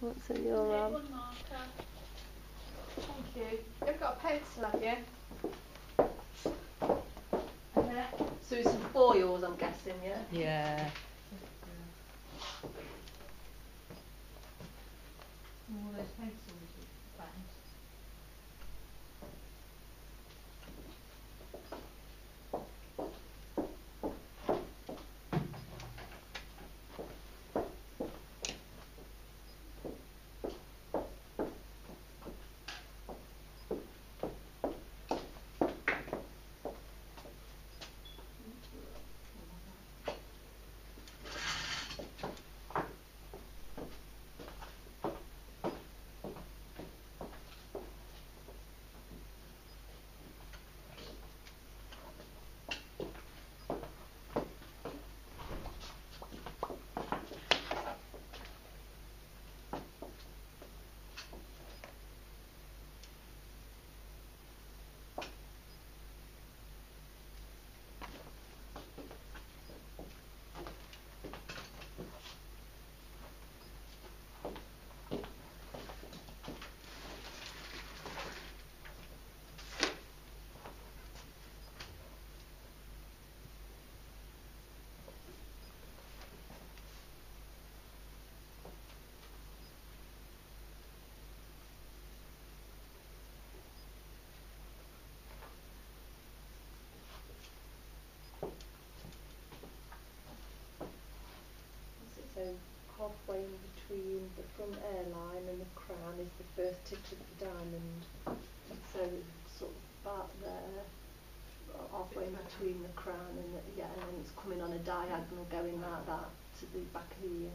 What's in your one marker. Thank you. You've got a pencil, have you? So it's some foils, I'm guessing, yeah? Yeah. All those pencils you found. So halfway in between the front airline and the crown is the first tip of the diamond. So it's sort of about there, halfway in between the crown and the, yeah, and then it's coming on a diagonal going like that to the back of the ear.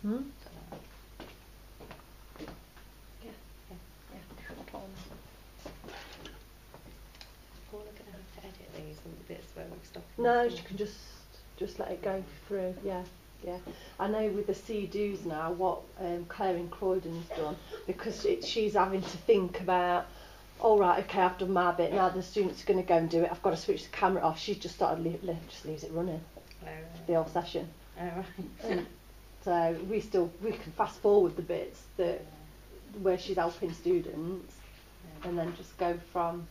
Hmm? Yeah. Paula gonna have to edit these and the bits where we've stopped. No, she can just let it go through. Yeah, yeah. I know with the see-dos now, what Claire in Croydon's done, because she's having to think about, all right, okay, I've done my bit. Now the students are going to go and do it. I've got to switch the camera off. She's just started just leaves it running the whole session. Oh, right. So we can fast forward the bits that where she's helping students, and then just go from.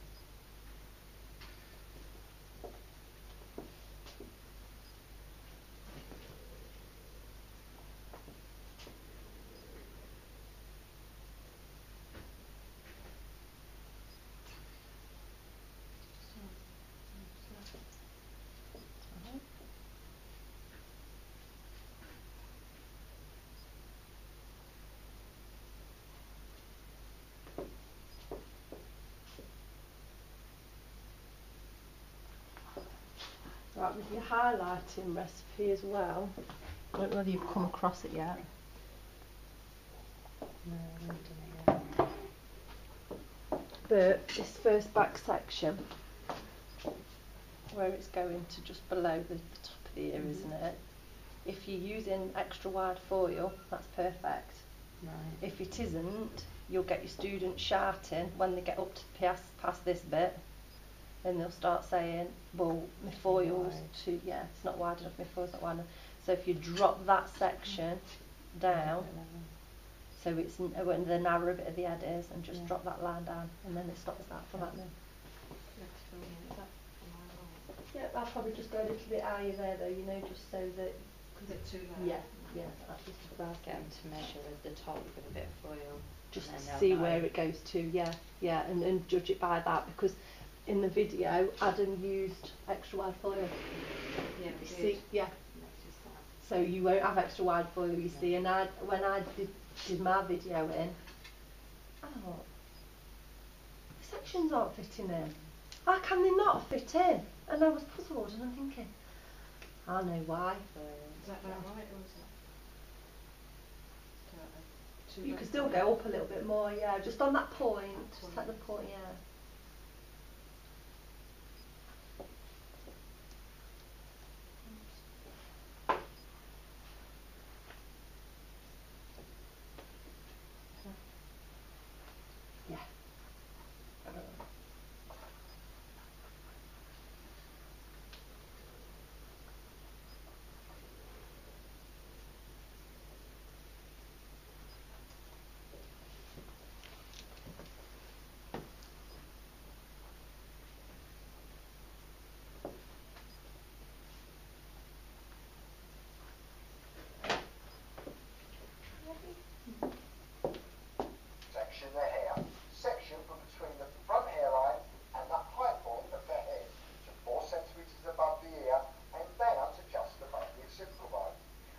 Right, with your highlighting recipe as well. I don't know whether you've come across it yet. No, I haven't done it yet. But this first back section, where it's going to just below the top of the ear, isn't it? If you're using extra wide foil, that's perfect. Right. If it isn't, you'll get your students shouting when they get up to past this bit, and they'll start saying, well, my foil's too, yeah, it's not wide enough, my foil's not wide enough. So if you drop that section down, So it's when the narrow bit of the head is, and just Yeah. drop that line down, and then it stops that from happening. Is that am I right? Yeah, I'll probably just go a little bit higher there though, you know, just so that. Is it too low? Yeah, that's just about Get them to measure at the top with a bit of foil. just and to then they'll see know. where it goes to, and judge it by that, because in the video Adam used extra wide foil. Yeah, You see, yeah. Notice that. So you won't have extra wide foil, you see, and when I did my video in, I thought, the sections aren't fitting in. How can they not fit in? And I was puzzled, and I'm thinking, I know why. Is that about right, or is that too You low can still for go up a little bit more, yeah, just on that point, That just point. at the point, yeah. Yeah. Section the hair. Section from between the front hairline and the high point of the head to 4 centimetres above the ear and down to just above the occipital bone.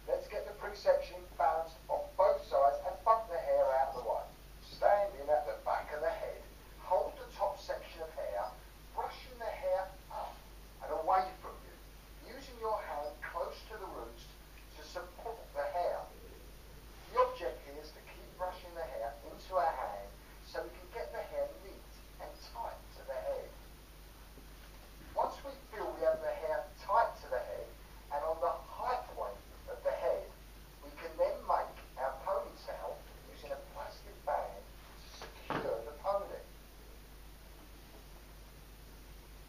Let's get the pre-section balanced on both sides and bump the hair out of the way. Standing at the back of the head, hold the top section of hair, brushing the hair up and away from you, using your hand close to the roots to support the hair. The object here is to keep brushing the hair into our hand so we can get the hair neat and tight to the head. Once we feel we have the hair tight to the head and on the high point of the head, we can then make our ponytail using a plastic band to secure the pony.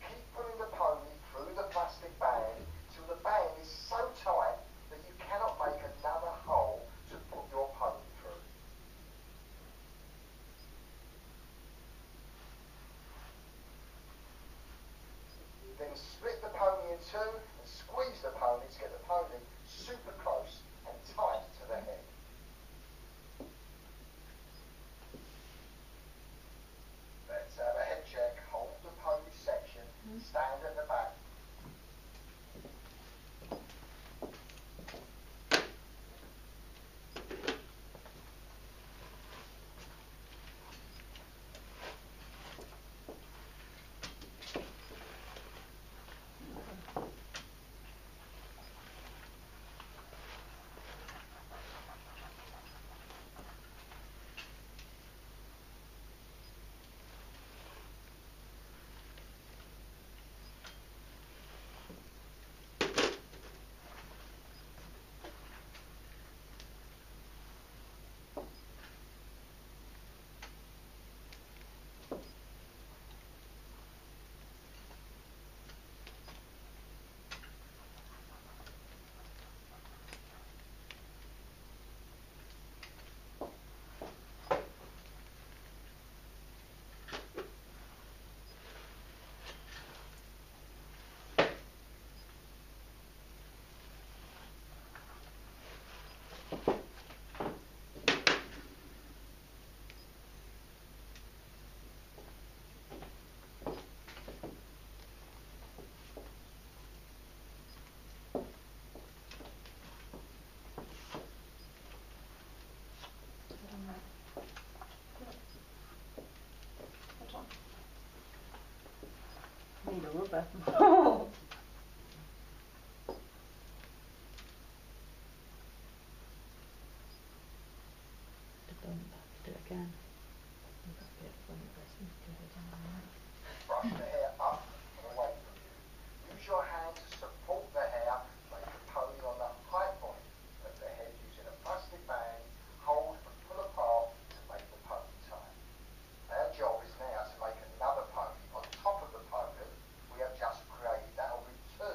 Keep pulling the pony through the plastic band till the band is so tight that you cannot make another hole to put your pony through. Then split the pony in two and squeeze the pony to get the pony super close and tight to the head. Let's have a head check. Hold the pony section, stand at the back. Need a rubber. Do it again. You've got a bit of fun with this. Brush the hair up and away from you. Use your hand to support the hair, make the pony on the high point of the head using a plastic band, hold and pull apart to make the pony tight. Our job is now to make another pony on top of the pony we have just created. That will be 2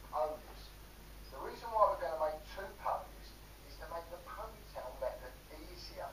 ponies. The reason why we're going to make 2 ponies is to make the ponytail method easier.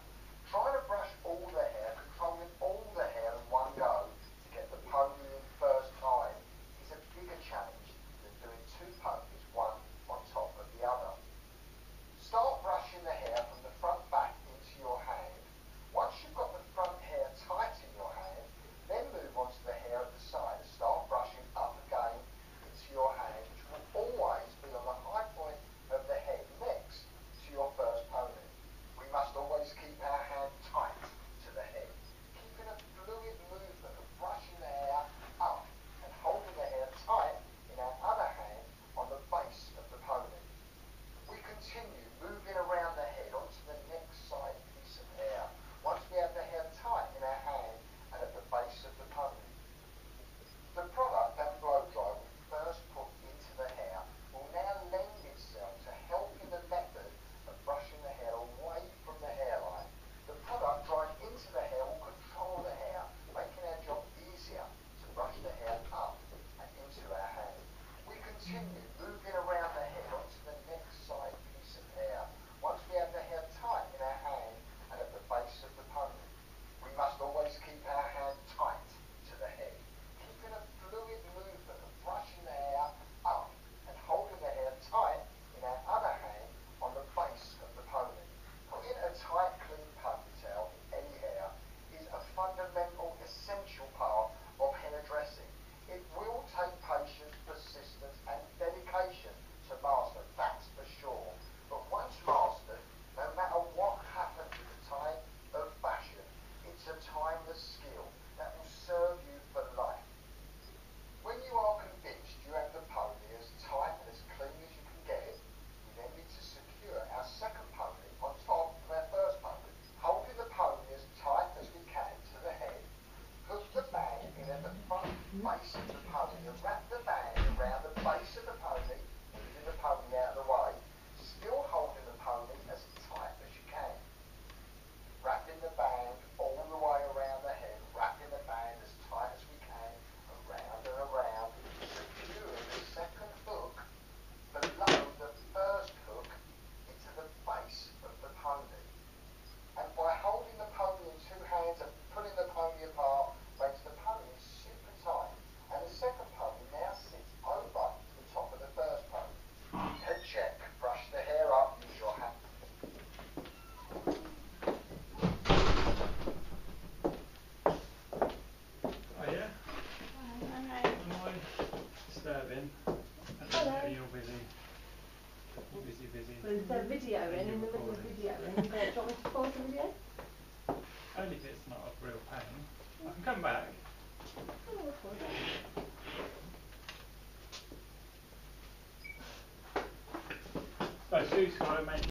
base of the pony and wrap the band around the base of the pony, moving the pony out of the way, still holding the pony as tight as you can. Wrapping the band all the way around the head, wrapping the band as tight as we can, around and around, securing the second hook below the first hook into the base of the pony. And by holding the pony in two hands and pulling the pony apart, makes the pony super tight. And the second pony now sits over the top of the first pony. Head check, brush the hair up, use your hand. Oh yeah? Alright. Am I disturbing? Hello. You're busy. You're busy. There's a video in the middle of the video. Do you want me to pause the video? Only if it's not a real pain. I can come back. Oh, we'll pause it. So Sue's got to make.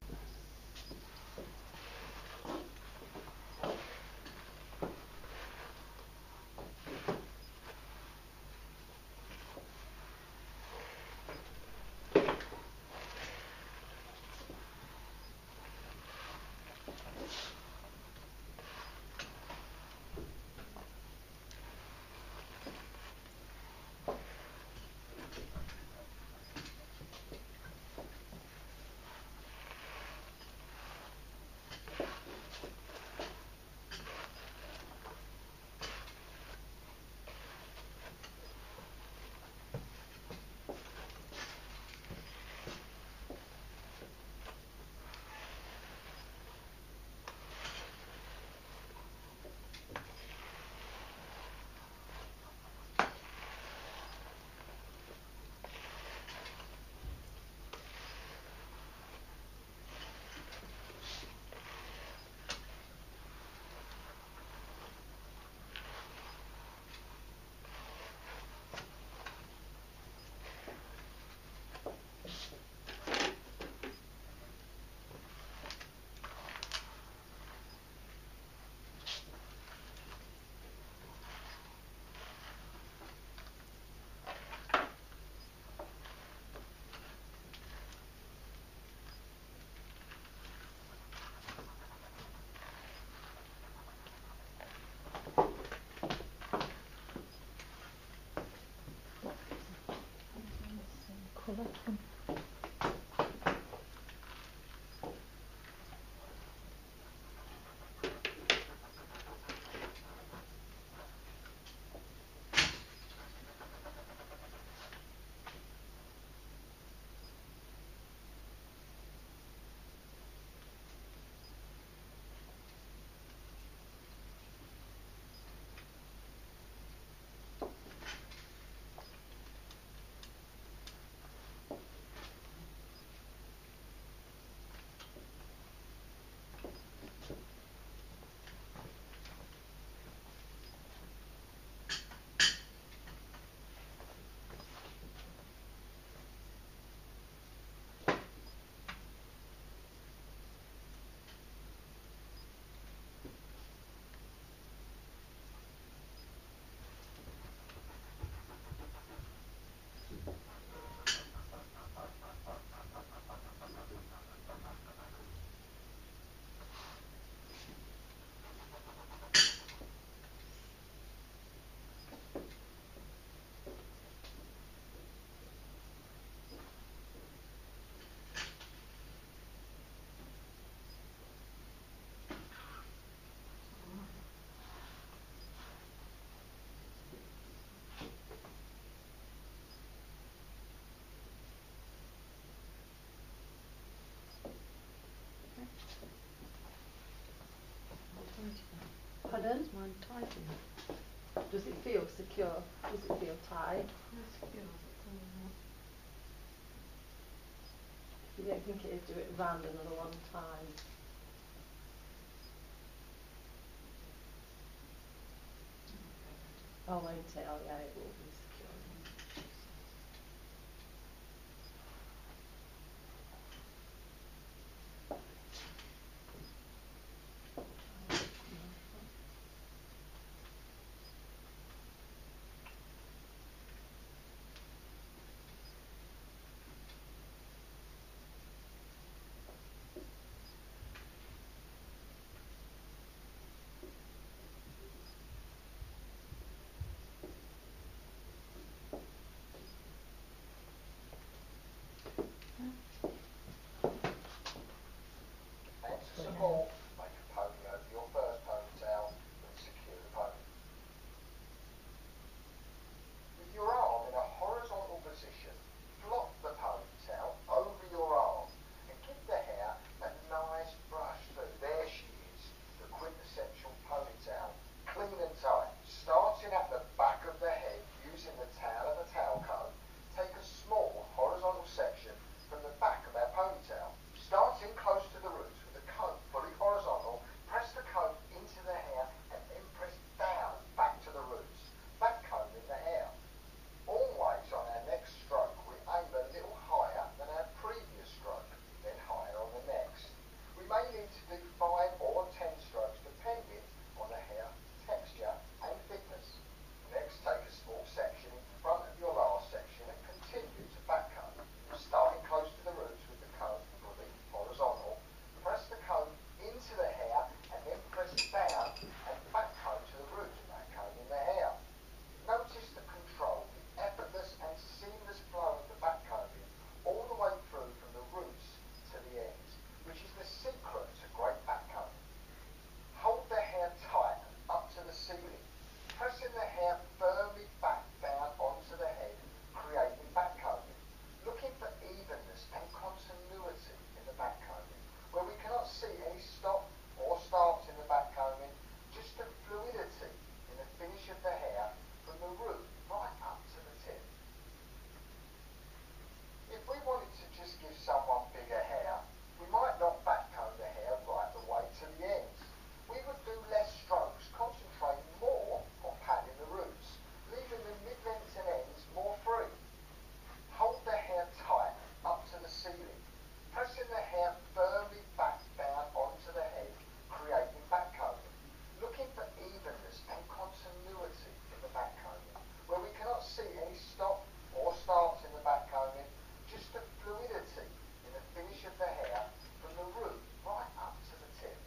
Pardon? Mine tighten. Does it feel secure? Does it feel tight? If you don't think it is, do it round another one time. Oh, won't it? Oh, yeah, it will be secure. and backcomb to the roots, backcombing the hair. Notice the control, the effortless and seamless flow of the backcombing all the way through from the roots to the ends, which is the secret to great backcombing. Hold the hair tight and up to the ceiling, pressing the hair firmly back down onto the head, creating backcombing. Looking for evenness and continuity in the backcombing, where we cannot see any stop or starts in the backcombing, just the fluidity in the finish of the hair from the root right up to the tip. If we wanted to just give someone bigger hair, we might not backcomb the hair right the way to the ends. We would do less strokes, concentrating more on padding the roots, leaving the mid-lengths and ends more free. Hold the hair tight up to the ceiling, pressing the hair firmly back down onto the head, creating backcombing. Looking for evenness and continuity in the backcombing, where we cannot see any stop or starts in the backcombing, just the fluidity in the finish of the hair from the root right up to the tip.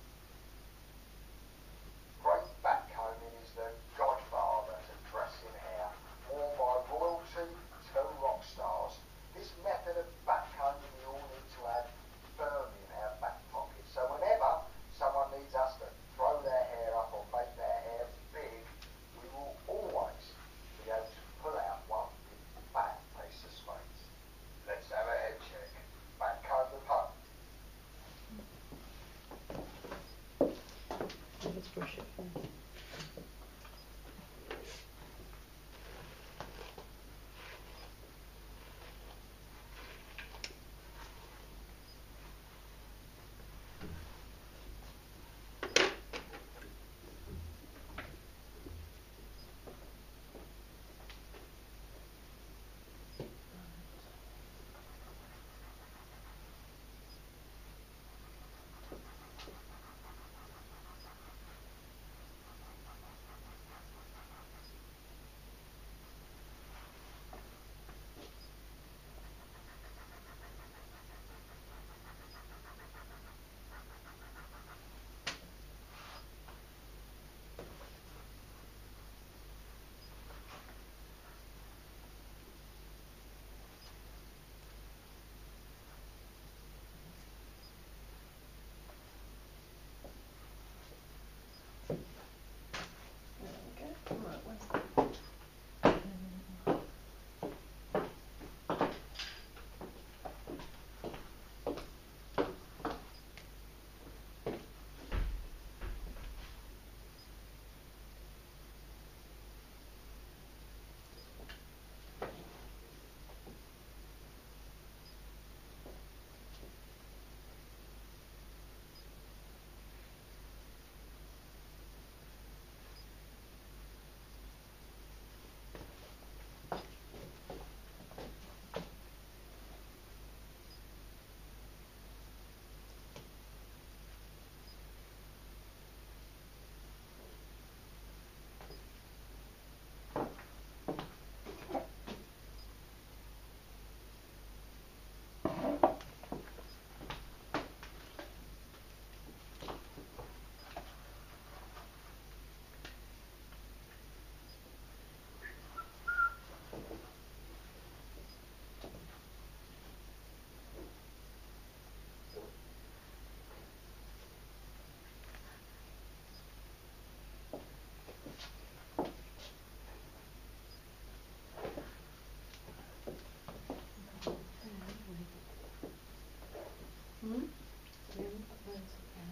Great backcombing is the godfather to dressing hair, worn by royalty to rock stars. This method of backcombing we all need to have firmly in our back pocket, so whenever someone needs us to throw their hair up or make their hair big, we will always be able to pull out one big fat piece of space. Let's have a head check. Backcomb the pump. Let's brush it first.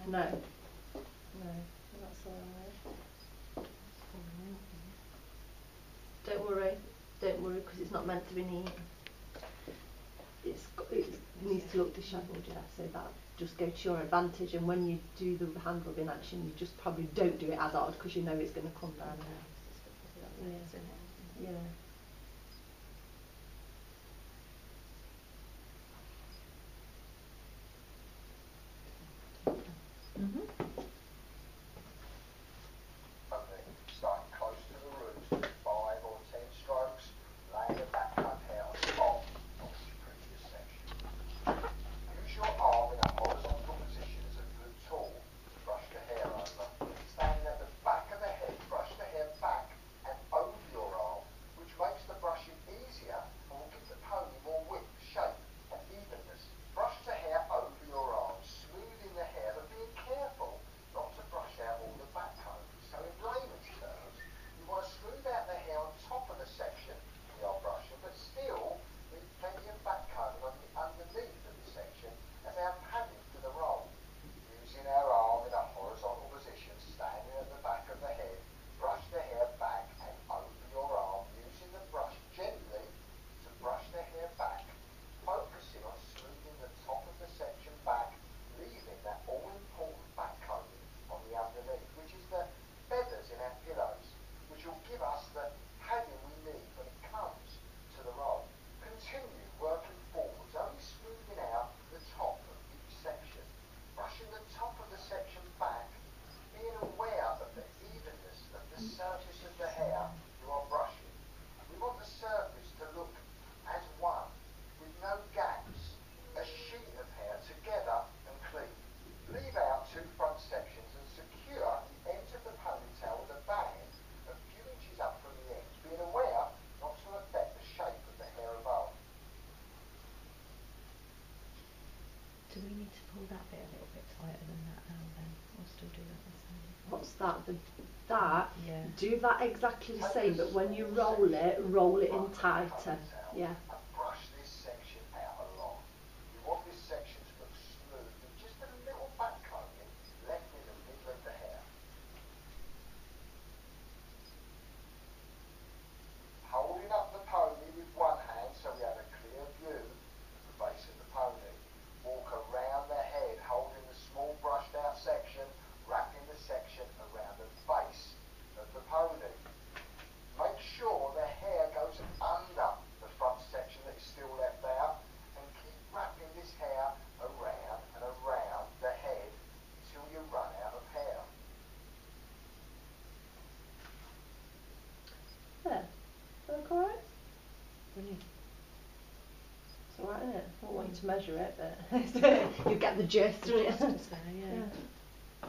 No. No. That's alright. Don't worry. Don't worry, because it's not meant to be neat. It needs to look dishevelled, yeah, so that just go to your advantage, and when you do the hand rubbing action, you just probably don't do it as hard because you know it's going to come down. Yeah. Yeah. Starting close to the roots, 5 or 10 strokes, laying the backcomb hair on top of the previous section. Use your arm in a horizontal position as a good tool to brush the hair over, standing at the that, Yeah. do that exactly the same, but when you roll it in tighter. Yeah. And brush this section out a lot. You want this section to look smooth with just a little back combing left in the middle of the hair. Holding up the pony with one hand so we have a clear view of the base of the pony. Walk around the head holding the small brushed out section, wrapping the section around the base of the pony. Make sure the hair goes under the front section that is still left out, and keep wrapping this hair around and around the head until you run out of hair. There. Does that look alright? Brilliant. It's alright, isn't it? I don't want you to measure it, but you get the gist, don't you? Just so, yeah. Yeah.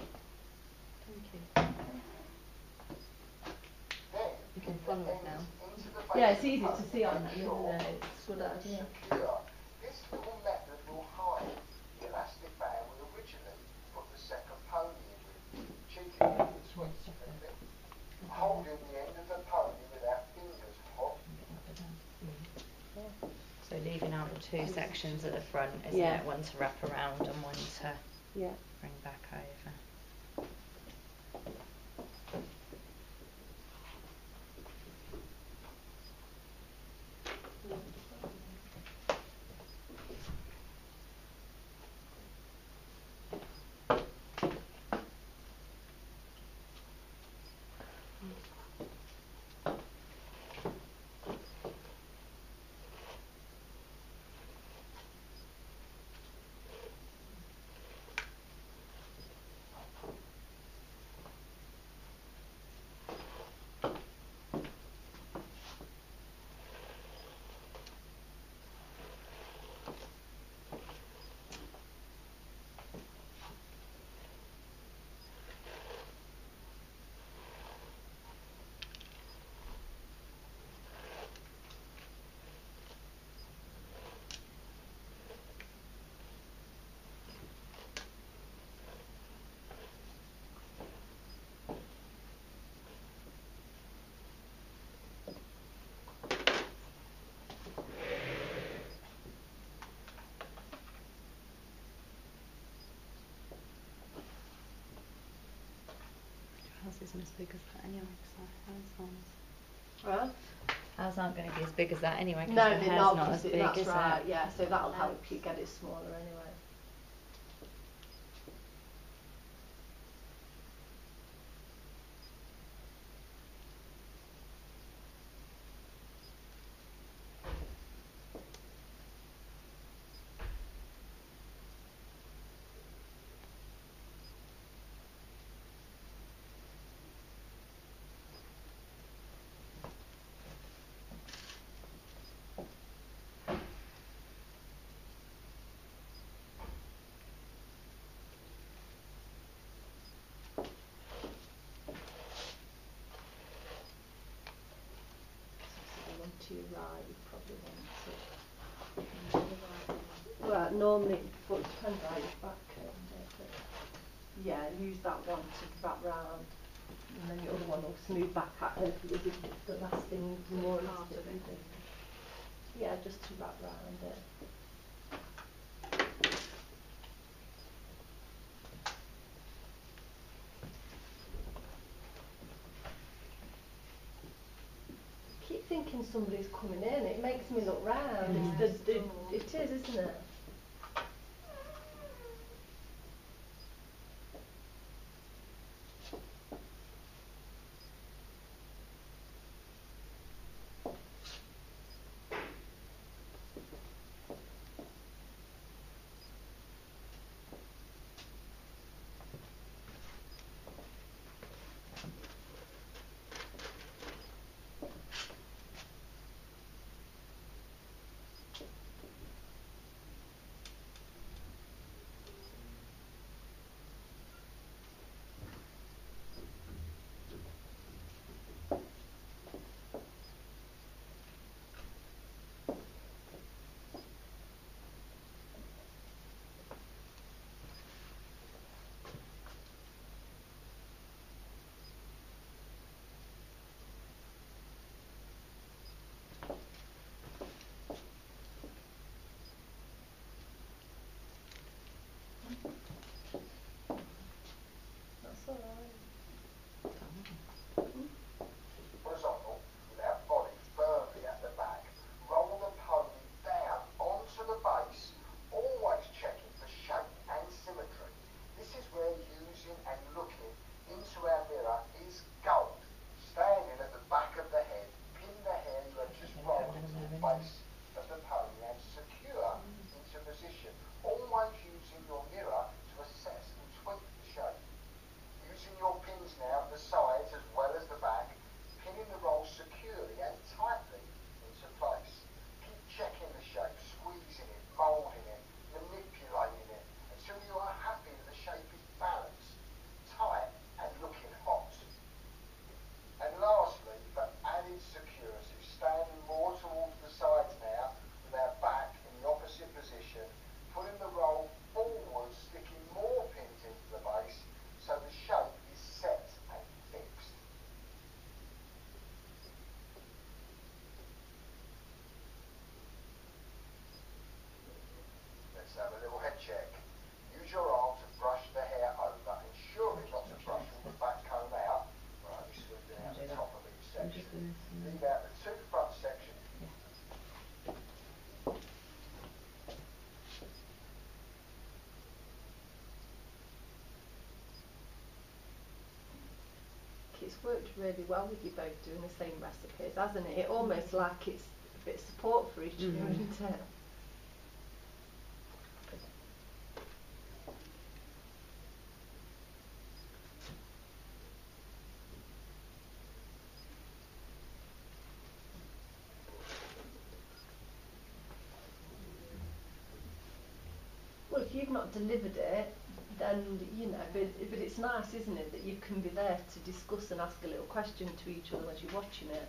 Thank you. Then You can follow it now. into the Yeah, base it's of the easy to pony, see on make that, sure isn't it? It's a good it's idea. secure. This little method will hide the elastic band we originally put the second pony in with, cheating the twist a little bit. Holding the end of the pony with our fingers hot. So leaving out the two sections at the front, isn't Yeah. it? One to wrap around and one to Yeah. bring back over. Ours isn't as big as that anyway, Well, ours aren't going to be as big as that anyway, because no, the they're hair's not, not 'cause as big, that's is right, it? yeah, so that'll help you get it smaller anyway. To your right, you probably want to. Well, normally, but it depends how your back curve, don't it? Yeah, use that one to wrap round, and then your other one will smooth back out. Hopefully, the last thing more elastic. Yeah, just to wrap round it. Keep thinking somebody's coming in. It makes me look round. Yeah. It is, isn't it? Horizontal, without body firmly at the back. Roll the pony down onto the base, always checking for shape and symmetry. This is where using and looking into our mirror is gold. Standing at the back of the head, pin the hair you have just rolled into the base of the pony and secure into position. Always using your mirror to assess and tweak the shape. Using your pins now at the sides as well as the back, pinning the roll securely and tightly into place. Keep checking the shape, squeezing it, moulding it, manipulating it until you are happy that the shape is balanced, tight and looking hot. And lastly, for added security, standing more towards the sides now with our back in the opposite position, putting the roll forward, sticking more pins into the base so the shape is set and fixed. Let's have a little head check. Use your arm to brush the hair over, ensuring not to brush all the back comb out. We're only smoothing out the top of each section. Leave out the two front sections. It's worked really well with you both doing the same recipes, hasn't it? It almost like it's a bit of support for each other, isn't it? Well, if you've not delivered it, then, you know, but it's nice, isn't it, that you can be there to discuss and ask a little question to each other as you're watching it.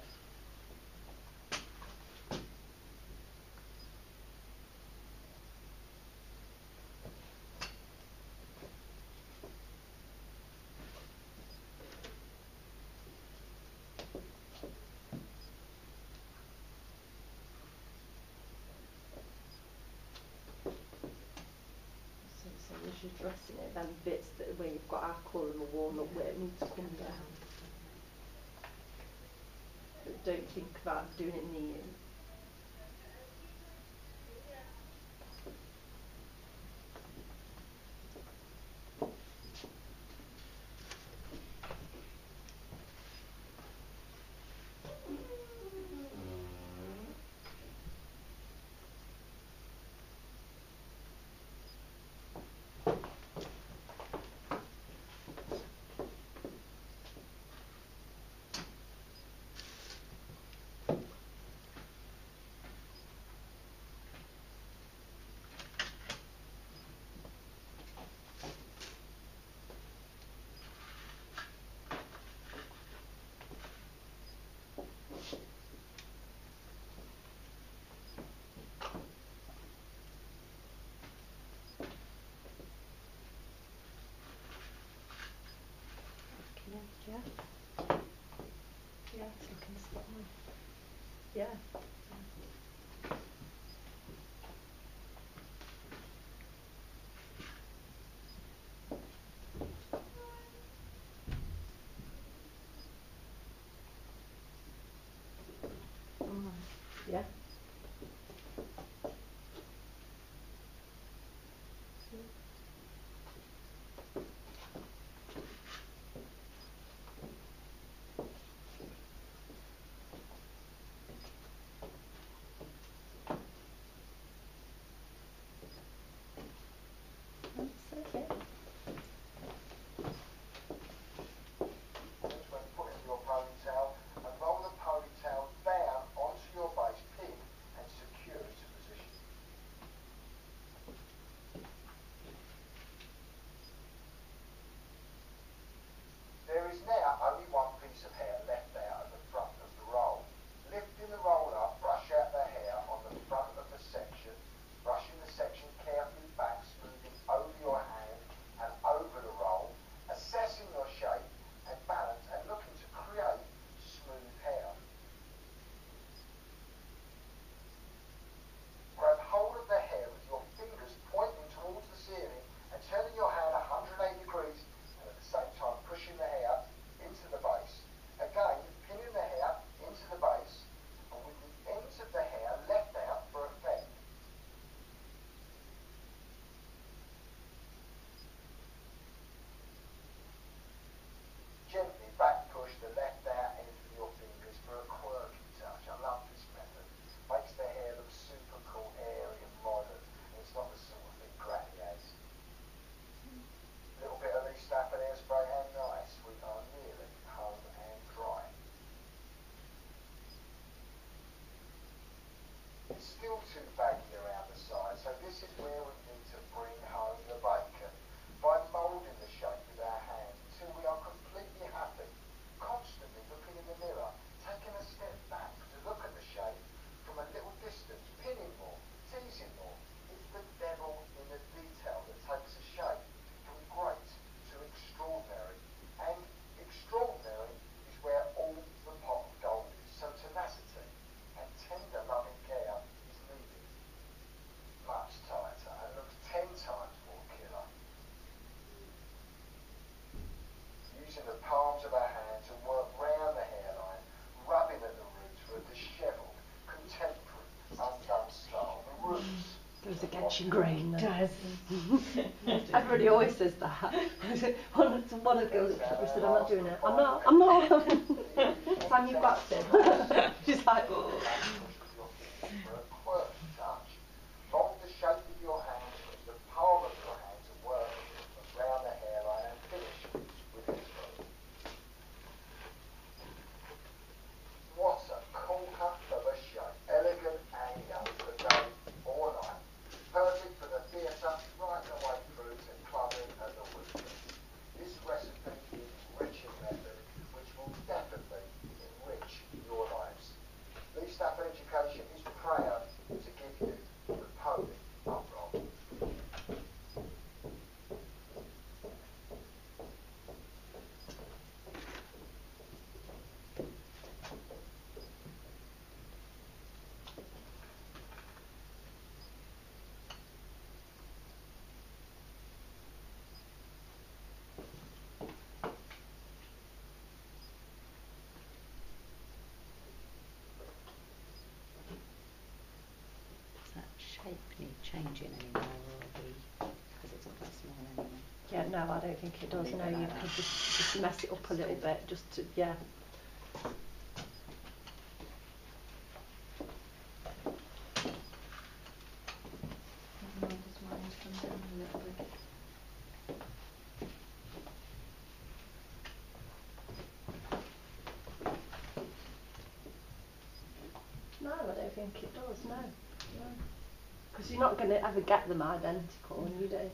So as you're dressing it, then bits that where you've got our colour and the walnut where it needs to come down. But don't think about doing it near. Yeah. Yeah, it's looking spot on. Yeah. Yeah. That's okay. When putting your ponytail, and roll the ponytail down onto your base, pin your grain. Does. Everybody always says that. one of the girls at Tresham said, I'm not doing it. I'm not. Sam, you've got to. She's like, For a quirky touch, from the shape of your hand to the palm of your hand to work around the hairline and finish with this move. What a cool cut of a shape. Elegant and young for day or night. Perfect for the theatre, right the way through to clubbing and the weekend. This recipe is rich in method, which will definitely enrich your lives. Lee Stafford Education is proud to give you the pony up roll. Does that shape need changing anymore, or because it's all quite small anyway? yeah, no, I don't think it does. Leave No, it you like could that. just mess it up a little bit, just to, yeah. Never mind, just mine come down a little bit. No, I don't think it does, no. Because you're not going to ever get them identical when you do.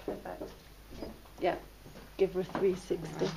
Perfect. Yeah, give her a 360.